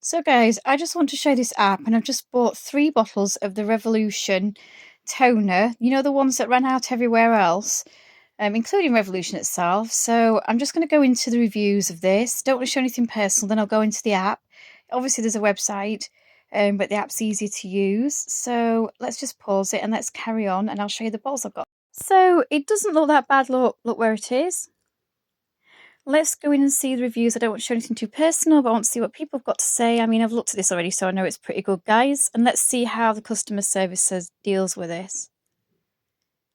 So guys, I just want to show this app and I've just bought 3 bottles of the Revolution toner. You know, the ones that ran out everywhere else, including Revolution itself. So I'm just going to go into the reviews of this. Don't want to show anything personal, then I'll go into the app. Obviously there's a website, but the app's easy to use. So let's just pause it and let's carry on and I'll show you the bottles I've got. So it doesn't look that bad, look where it is. Let's go in and see the reviews. I don't want to show anything too personal, but I want to see what people have got to say. I mean, I've looked at this already, so I know it's pretty good, guys. And let's see how the customer service deals with this.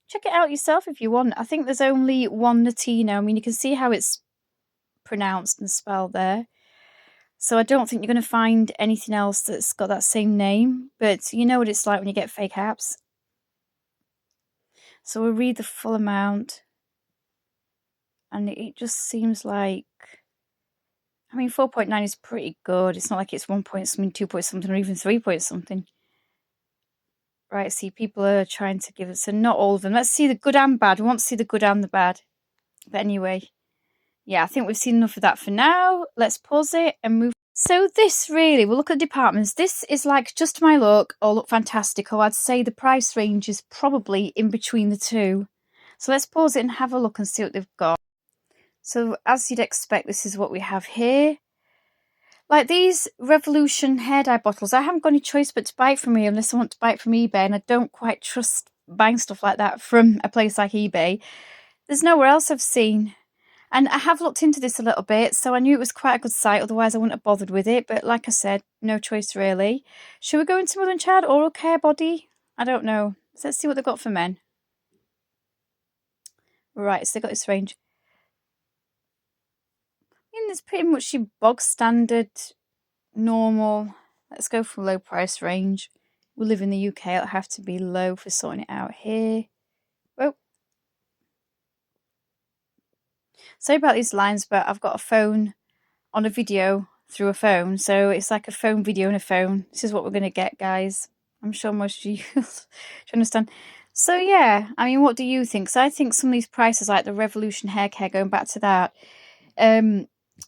Check it out yourself if you want. I think there's only one Latino. I mean, you can see how it's pronounced and spelled there. So I don't think you're going to find anything else that's got that same name. But you know what it's like when you get fake apps. So we'll read the full amount. And it just seems like, I mean, 4.9 is pretty good. It's not like it's 1 point something, 2 point something, or even 3 point something. Right, see, people are trying to give it, so not all of them. Let's see the good and bad. We want to see the good and the bad. But anyway, yeah, I think we've seen enough of that for now. Let's pause it and move. So this really, we'll look at the departments. This is like just my look or look fantastic, or I'd say the price range is probably in between the two. So let's pause it and have a look and see what they've got. So as you'd expect, this is what we have here. Like these Revolution hair dye bottles, I haven't got any choice but to buy it from here unless I want to buy it from eBay, and I don't quite trust buying stuff like that from a place like eBay. There's nowhere else I've seen. And I have looked into this a little bit, so I knew it was quite a good site, otherwise I wouldn't have bothered with it. But like I said, no choice really. Should we go into Mother and Child, Oral Care, Body? I don't know. So let's see what they've got for men. Right, so they've got this range. It's pretty much your bog standard, normal. Let's go for low price range. We live in the UK, it'll have to be low for sorting it out here. Oh. Sorry about these lines, but I've got a phone on a video through a phone, so it's like a phone video and a phone. This is what we're going to get, guys. I'm sure most of you understand. So yeah, I mean, what do you think? So I think some of these prices, like the Revolution hair care, going back to that,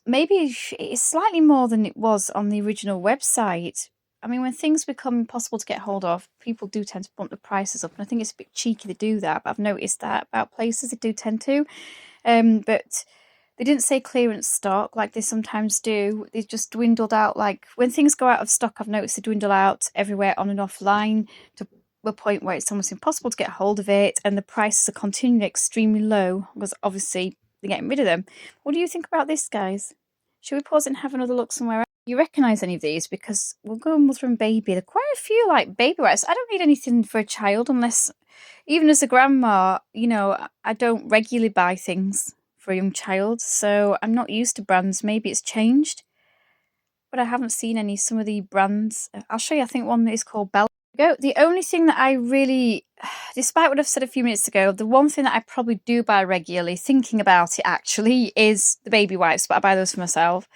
maybe it's slightly more than it was on the original website. I mean, when things become impossible to get hold of, people do tend to bump the prices up, and I think it's a bit cheeky to do that. But I've noticed that about places, they do tend to. But they didn't say clearance stock like they sometimes do. They just dwindled out. Like when things go out of stock, I've noticed they dwindle out everywhere on and offline to a point where it's almost impossible to get hold of it, and the prices are continually extremely low because obviously they're getting rid of them. What do you think about this, guys? Should we pause and have another look somewhere else? You recognise any of these? Because we'll go mother and baby. There are quite a few like baby wipes. I don't need anything for a child unless, even as a grandma, you know, I don't regularly buy things for a young child. So I'm not used to brands. Maybe it's changed. But I haven't seen any. Some of the brands. I'll show you. I think one is called Bella. The only thing that I really, despite what I've said a few minutes ago, the one thing that I probably do buy regularly, thinking about it actually, is the baby wipes, but I buy those for myself.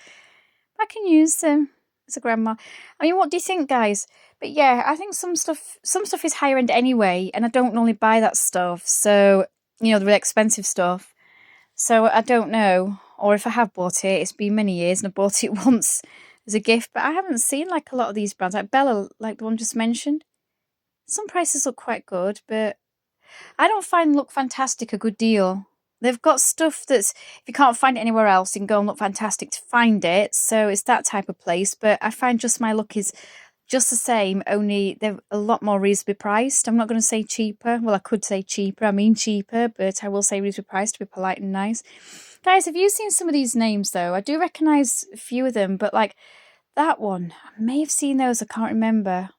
I can use them as a grandma. I mean, what do you think, guys? But yeah, I think some stuff is higher end anyway, and I don't normally buy that stuff. So, you know, the really expensive stuff. So I don't know. Or if I have bought it, it's been many years and I bought it once as a gift, but I haven't seen like a lot of these brands, like Bella, like the one just mentioned. Some prices look quite good, but I don't find Look Fantastic a good deal. They've got stuff that's, if you can't find it anywhere else, you can go and Look Fantastic to find it. So it's that type of place. But I find Just My Look is just the same, only they're a lot more reasonably priced. I'm not going to say cheaper. Well, I could say cheaper. I mean cheaper, but I will say reasonably priced to be polite and nice. Guys, have you seen some of these names, though? I do recognise a few of them, but like that one, I may have seen those. I can't remember.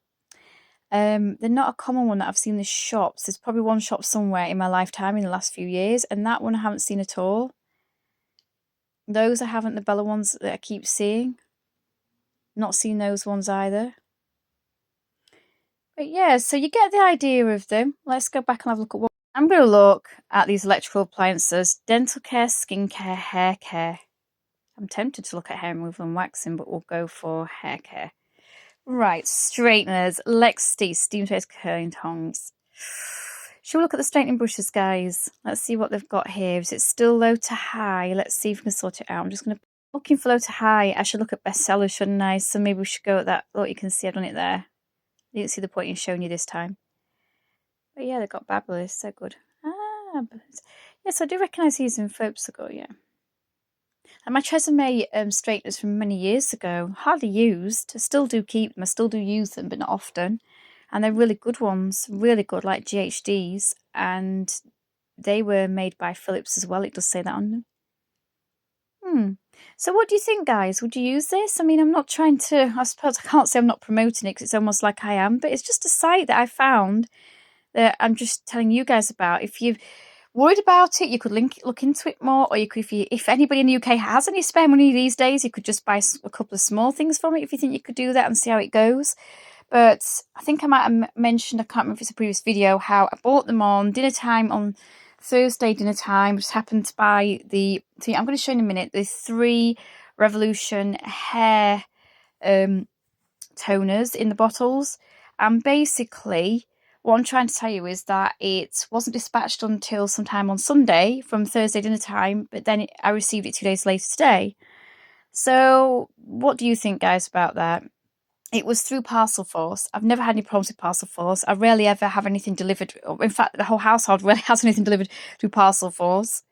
They're not a common one that I've seen in the shops. There's probably one shop somewhere in my lifetime in the last few years, and that one I haven't seen at all. Those I haven't, the Bella ones that I keep seeing. Not seen those ones either. But yeah, so you get the idea of them. Let's go back and have a look at what I'm going to look at these electrical appliances. Dental care, skincare, hair care. I'm tempted to look at hair removal and waxing, but we'll go for hair care. Right, straighteners, Lexi, steam face curling tongs. Shall we look at the straightening brushes, guys? Let's see what they've got here. Is it still low to high? Let's see if we can sort it out. I'm just going to looking for low to high, I should look at bestsellers, shouldn't I? So maybe we should go at that. Look, you can see I've done it there. You didn't see the point in showing you this time. But yeah, they've got Babyliss. They're good. Ah, yes, I do recognise these in Phobes ago, yeah. And my Tresemme straighteners from many years ago, hardly used. I still do keep them. I still do use them, but not often. And they're really good ones, really good, like GHDs. And they were made by Philips as well. It does say that on them. So what do you think, guys? Would you use this? I mean, I'm not trying to, I suppose I can't say I'm not promoting it because it's almost like I am, but it's just a site that I found that I'm just telling you guys about. If you've worried about it, you could look into it more, or you could, if anybody in the UK has any spare money these days, you could just buy a couple of small things from it if you think you could do that and see how it goes. But I think I might have mentioned, I can't remember if it's a previous video, how I bought them on dinner time on Thursday dinner time. Just happened to buy I'm going to show you in a minute, the 3 Revolution hair toners in the bottles. And basically, what I'm trying to tell you is that it wasn't dispatched until sometime on Sunday from Thursday dinner time, but then I received it 2 days later today. So what do you think, guys, about that? It was through Parcel Force. I've never had any problems with Parcel Force. I rarely ever have anything delivered. In fact, the whole household rarely has anything delivered through Parcel Force.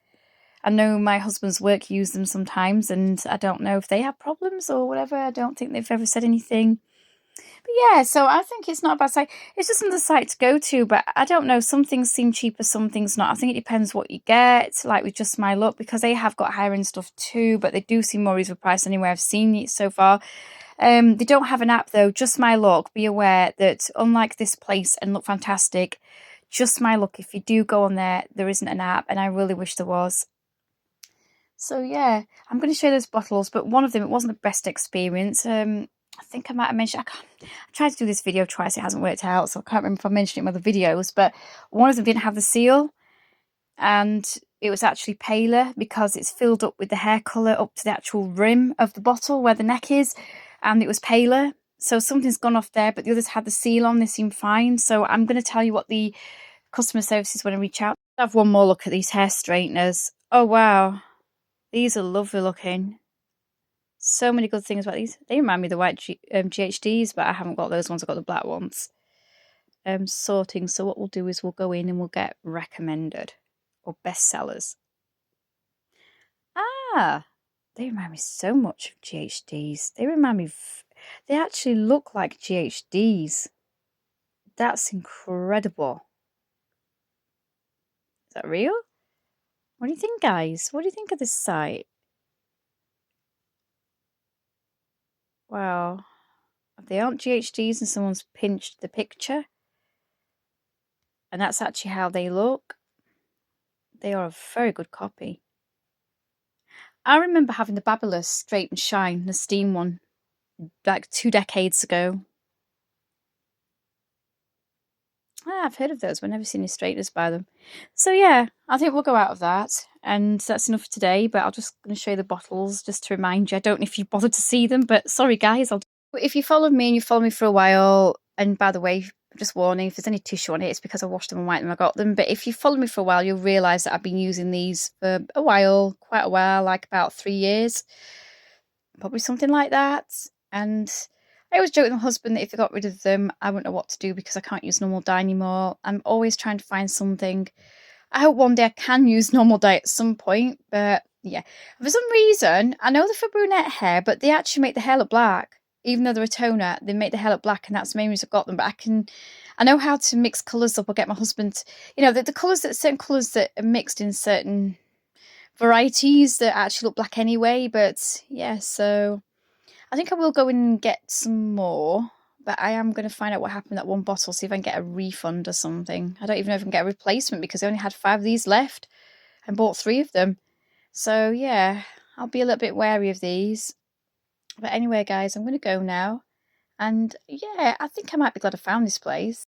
I know my husband's work use them sometimes, and I don't know if they have problems or whatever. I don't think they've ever said anything. But yeah, so I think it's not a bad site. It's just another site to go to, but I don't know. Some things seem cheaper, some things not. I think it depends what you get, like with Just My Luck, because they have got higher end stuff too, but they do seem more reasonable price anywhere I've seen it so far. They don't have an app though. Just My Luck. Be aware that unlike this place and Look Fantastic, Just My Luck, if you do go on there, there isn't an app, and I really wish there was. So yeah, I'm going to show those bottles, but one of them, it wasn't the best experience. I think I might have mentioned, I tried to do this video twice, it hasn't worked out, so I can't remember if I mentioned it in other videos, but one of them didn't have the seal, and it was actually paler because it's filled up with the hair colour up to the actual rim of the bottle where the neck is, and it was paler. So something's gone off there, but the others had the seal on, they seemed fine. So I'm going to tell you what the customer service is when I reach out. I'll have one more look at these hair straighteners. Oh wow, these are lovely looking. So many good things about these. They remind me of the white GHDs, but I haven't got those ones. I've got the black ones. Sorting. So what we'll do is we'll go in and we'll get recommended or bestsellers. Ah, they remind me so much of GHDs. They remind me, they actually look like GHDs. That's incredible. Is that real? What do you think, guys? What do you think of this site? Wow. If they aren't GHDs and someone's pinched the picture, and that's actually how they look, they are a very good copy. I remember having the Babyliss Straight and Shine, the steam one, like 2 decades ago. I've heard of those, but I've never seen any straighteners by them. So yeah, I think we'll go out of that, and that's enough for today, but I'm just going to show you the bottles just to remind you. I don't know if you bothered to see them, but sorry guys. If you followed me and you followed me for a while, and by the way, just warning, if there's any tissue on it, it's because I washed them and wiped them, I got them. But if you followed me for a while, you'll realise that I've been using these for a while, quite a while, like about 3 years. Probably something like that. And I always joke with my husband that if I got rid of them, I wouldn't know what to do because I can't use normal dye anymore. I'm always trying to find something. I hope one day I can use normal dye at some point, but yeah. For some reason, I know they're for brunette hair, but they actually make the hair look black. Even though they're a toner, they make the hair look black, and that's the main reason I've got them. But I know how to mix colours up or get my husband, the colours certain colours that are mixed in certain varieties that actually look black anyway. But yeah, so I think I will go in and get some more, but I am going to find out what happened to that one bottle, see if I can get a refund or something. I don't even know if I can get a replacement because I only had 5 of these left and bought 3 of them. So yeah, I'll be a little bit wary of these. But anyway, guys, I'm going to go now. And yeah, I think I might be glad I found this place.